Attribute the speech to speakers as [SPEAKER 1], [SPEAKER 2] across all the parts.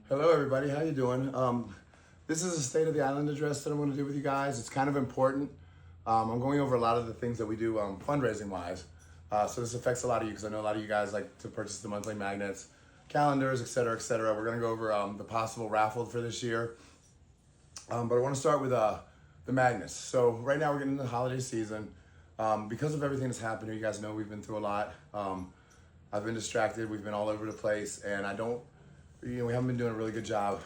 [SPEAKER 1] Hello, everybody. How you doing? This is a state of the island address that I'm going to do with you guys. It's kind of important. I'm going over a lot of the things that we do fundraising wise. So this affects a lot of you because I know a lot of you guys like to purchase the monthly magnets, calendars, etc., etc. We're going to go over the possible raffle for this year. But I want to start with the magnets. So right now we're getting into the holiday season. Because of everything that's happened here, you guys know we've been through a lot. I've been distracted. We've been all over the place, and we haven't been doing a really good job,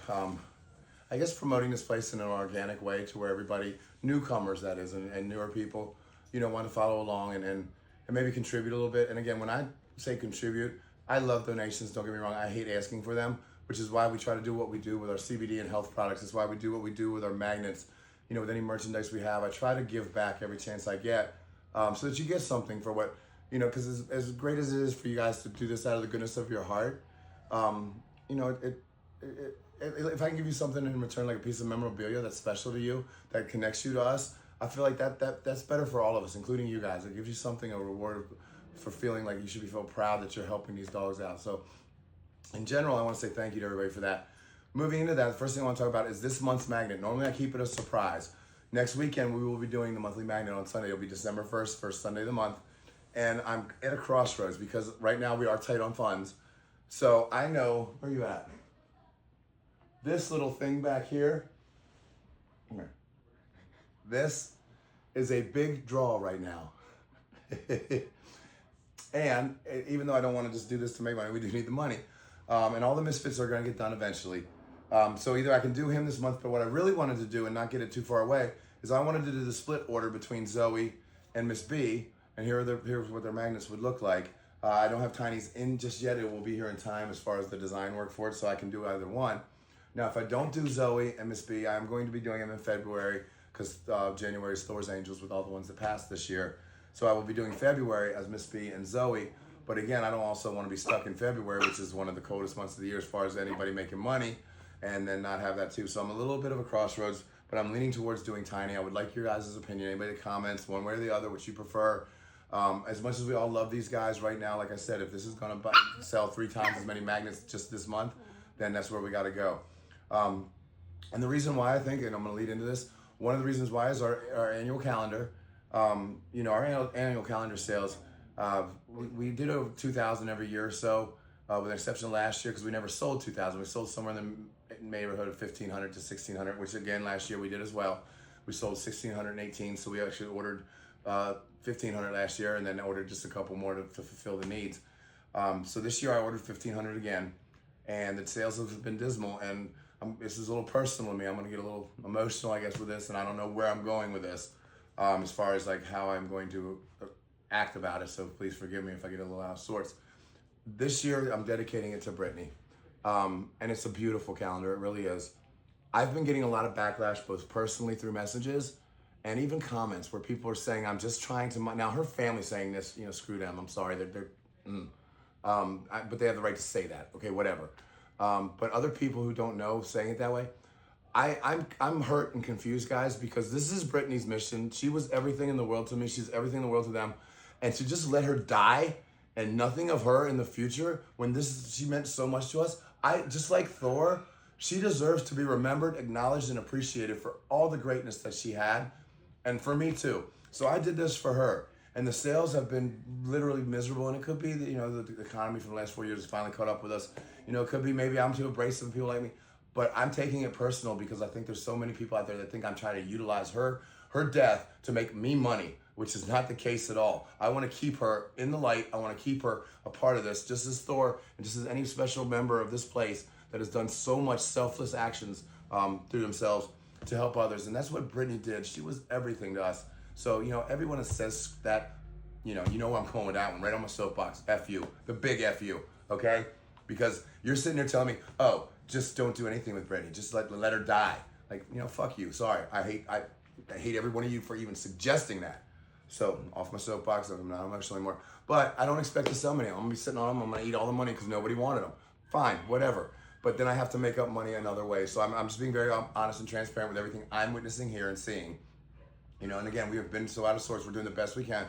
[SPEAKER 1] I guess, promoting this place in an organic way to where everybody, newcomers that is, and newer people, want to follow along and maybe contribute a little bit. And again, when I say contribute, I love donations, don't get me wrong. I hate asking for them, which is why we try to do what we do with our CBD and health products. It's why we do what we do with our magnets, with any merchandise we have. I try to give back every chance I get, so that you get something for what, because as great as it is for you guys to do this out of the goodness of your heart, you know, if I can give you something in return, like a piece of memorabilia that's special to you, that connects you to us, I feel like that's better for all of us, including you guys. It gives you something, a reward for feeling like you should be feel proud that you're helping these dogs out. So in general, I want to say thank you to everybody for that. Moving into that, the first thing I want to talk about is this month's magnet. Normally I keep it a surprise. Next weekend, we will be doing the monthly magnet on Sunday. It'll be December 1st, first Sunday of the month. And I'm at a crossroads because right now we are tight on funds. So I know, where are you at? This little thing back here, this is a big draw right now. And even though I don't want to just do this to make money, we do need the money. And all the misfits are going to get done eventually. So either I can do him this month, but what I really wanted to do and not get it too far away is I wanted to do the split order between Zoe and Miss B. And here's what their magnets would look like. I don't have Tiny's in just yet. It will be here in time as far as the design work for it, so I can do either one. Now, if I don't do Zoe and Miss B, I'm going to be doing them in February because January is Thor's Angels with all the ones that passed this year. So I will be doing February as Miss B and Zoe. But again, I don't also want to be stuck in February, which is one of the coldest months of the year as far as anybody making money, and then not have that too. So I'm a little bit of a crossroads, but I'm leaning towards doing Tiny. I would like your guys' opinion. Anybody that comments one way or the other, which you prefer. As much as we all love these guys right now, like I said, if this is going to sell 3 times as many magnets just this month, then that's where we got to go. And the reason why I think, and I'm going to lead into this, one of the reasons why is our annual calendar. Our annual calendar sales, we did over 2,000 every year or so, with an exception of last year because we never sold 2,000. We sold somewhere in the neighborhood of 1,500 to 1,600, which again last year we did as well. We sold 1,618, so we actually ordered 1,500 last year and then ordered just a couple more to fulfill the needs. So this year I ordered 1,500 again, and the sales have been dismal. And this is a little personal to me. I'm going to get a little emotional, I guess, with this, and I don't know where I'm going with this, as far as like how I'm going to act about it. So please forgive me if I get a little out of sorts. This year I'm dedicating it to Brittany, and it's a beautiful calendar. It really is. I've been getting a lot of backlash, both personally through messages and even comments where people are saying, I'm just trying to, now her family's saying this, screw them, I'm sorry, but they have the right to say that, okay, whatever. But other people who don't know saying it that way, I'm hurt and confused, guys, because this is Brittany's mission. She was everything in the world to me, she's everything in the world to them, and to just let her die and nothing of her in the future when she meant so much to us, just like Thor, she deserves to be remembered, acknowledged, and appreciated for all the greatness that she had. And for me too. So I did this for her. And the sales have been literally miserable. And it could be that, the economy from the last 4 years has finally caught up with us. It could be maybe I'm too abrasive, people like me. But I'm taking it personal because I think there's so many people out there that think I'm trying to utilize her death to make me money, which is not the case at all. I want to keep her in the light. I want to keep her a part of this, just as Thor and just as any special member of this place that has done so much selfless actions through themselves to help others. And that's what Brittany did. She was everything to us. So, everyone that says that, you know where I'm going with that one, right on my soapbox. F you, the big F you, okay? Because you're sitting there telling me, oh, just don't do anything with Brittany. Just let her die. Like, fuck you. Sorry. I hate every one of you for even suggesting that. So, off my soapbox, I'm not emotional anymore. But I don't expect to sell many. I'm going to be sitting on them. I'm going to eat all the money because nobody wanted them. Fine, whatever. But then I have to make up money another way. So I'm just being very honest and transparent with everything I'm witnessing here and seeing. And again, we have been so out of sorts. We're doing the best we can.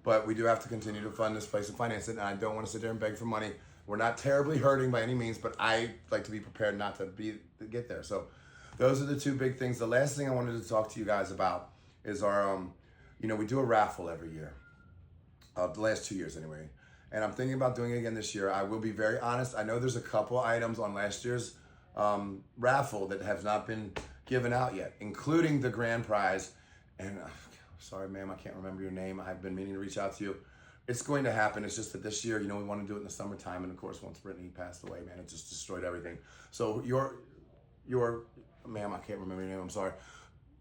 [SPEAKER 1] But we do have to continue to fund this place and finance it. And I don't want to sit there and beg for money We're not terribly hurting by any means, but I like to be prepared not to get there. So those are the two big things. The last thing I wanted to talk to you guys about is our, we do a raffle every year. The last 2 years anyway. And I'm thinking about doing it again this year. I will be very honest. I know there's a couple items on last year's raffle that have not been given out yet, including the grand prize. And sorry, ma'am, I can't remember your name. I've been meaning to reach out to you. It's going to happen. It's just that this year, we want to do it in the summertime. And of course, once Brittany passed away, man, it just destroyed everything. So your ma'am, I can't remember your name. I'm sorry.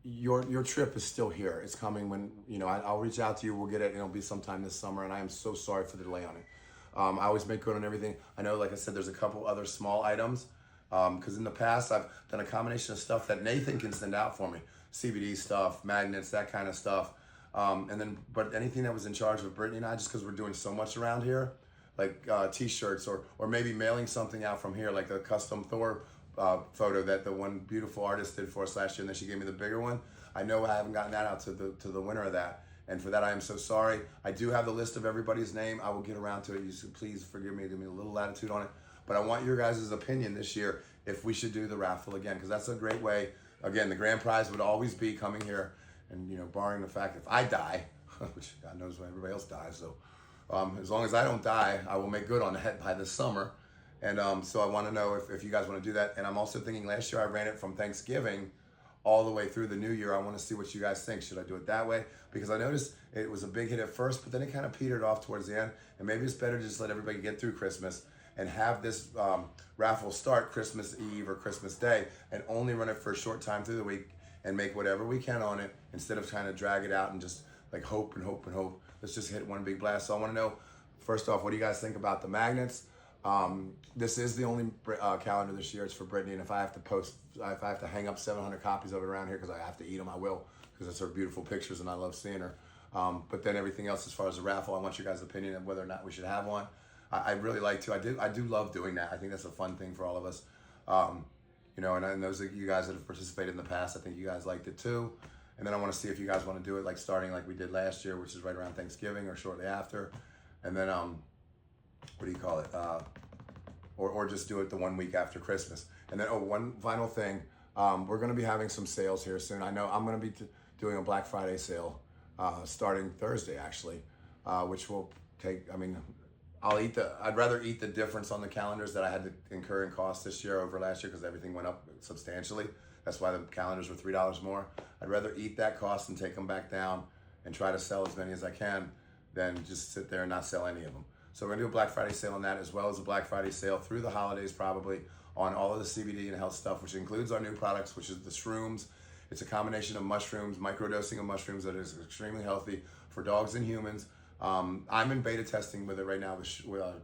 [SPEAKER 1] Your trip is still here. It's coming when, I'll reach out to you. We'll get it. It'll be sometime this summer. And I am so sorry for the delay on it. I always make good on everything. I know, like I said, there's a couple other small items. Because in the past, I've done a combination of stuff that Nathan can send out for me. CBD stuff, magnets, that kind of stuff. But anything that was in charge of Brittany and I, just because we're doing so much around here, like t-shirts or maybe mailing something out from here, like the custom Thor photo that the one beautiful artist did for us last year, and then she gave me the bigger one. I know I haven't gotten that out to the winner of that, and for that I am so sorry. I do have the list of everybody's name. I will get around to it. You should please forgive me, give me a little latitude on it. But I want your guys' opinion this year if we should do the raffle again, because that's a great way. Again, the grand prize would always be coming here, and barring the fact if I die, which God knows when everybody else dies. So as long as I don't die, I will make good on that by this summer. And so I want to know if you guys want to do that. And I'm also thinking last year I ran it from Thanksgiving all the way through the new year. I want to see what you guys think. Should I do it that way? Because I noticed it was a big hit at first, but then it kind of petered off towards the end. And maybe it's better to just let everybody get through Christmas and have this raffle start Christmas Eve or Christmas Day and only run it for a short time through the week and make whatever we can on it instead of trying to drag it out and just like hope and hope and hope. Let's just hit one big blast. So I want to know, first off, what do you guys think about the magnets? This is the only calendar this year. It's for Brittany, and if I have to hang up 700 copies of it around here because I have to eat them, I will, because it's her beautiful pictures and I love seeing her. But then everything else, as far as the raffle, I want your guys' opinion on whether or not we should have one. I really like to. I do love doing that. I think that's a fun thing for all of us. And those of you guys that have participated in the past, I think you guys liked it too. And then I want to see if you guys want to do it like starting like we did last year, which is right around Thanksgiving or shortly after. And then what do you call it? Or just do it the 1 week after Christmas. And then, one final thing. We're going to be having some sales here soon. I know I'm going to be doing a Black Friday sale starting Thursday, actually, which will take, I'd rather eat the difference on the calendars that I had to incur in cost this year over last year because everything went up substantially. That's why the calendars were $3 more. I'd rather eat that cost and take them back down and try to sell as many as I can than just sit there and not sell any of them. So we're gonna do a Black Friday sale on that, as well as a Black Friday sale through the holidays probably on all of the CBD and health stuff, which includes our new products, which is the shrooms. It's a combination of mushrooms, microdosing of mushrooms that is extremely healthy for dogs and humans. I'm in beta testing with it right now.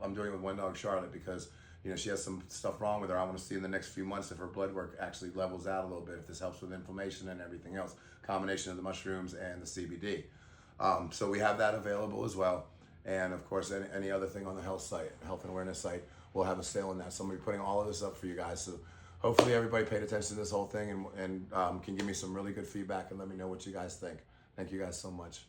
[SPEAKER 1] I'm doing it with one dog, Charlotte, because she has some stuff wrong with her. I want to see in the next few months if her blood work actually levels out a little bit, if this helps with inflammation and everything else. Combination of the mushrooms and the CBD. So we have that available as well. And of course, any other thing on the health and awareness site, we'll have a sale on that. So I'm gonna be putting all of this up for you guys. So hopefully everybody paid attention to this whole thing and can give me some really good feedback and let me know what you guys think. Thank you guys so much.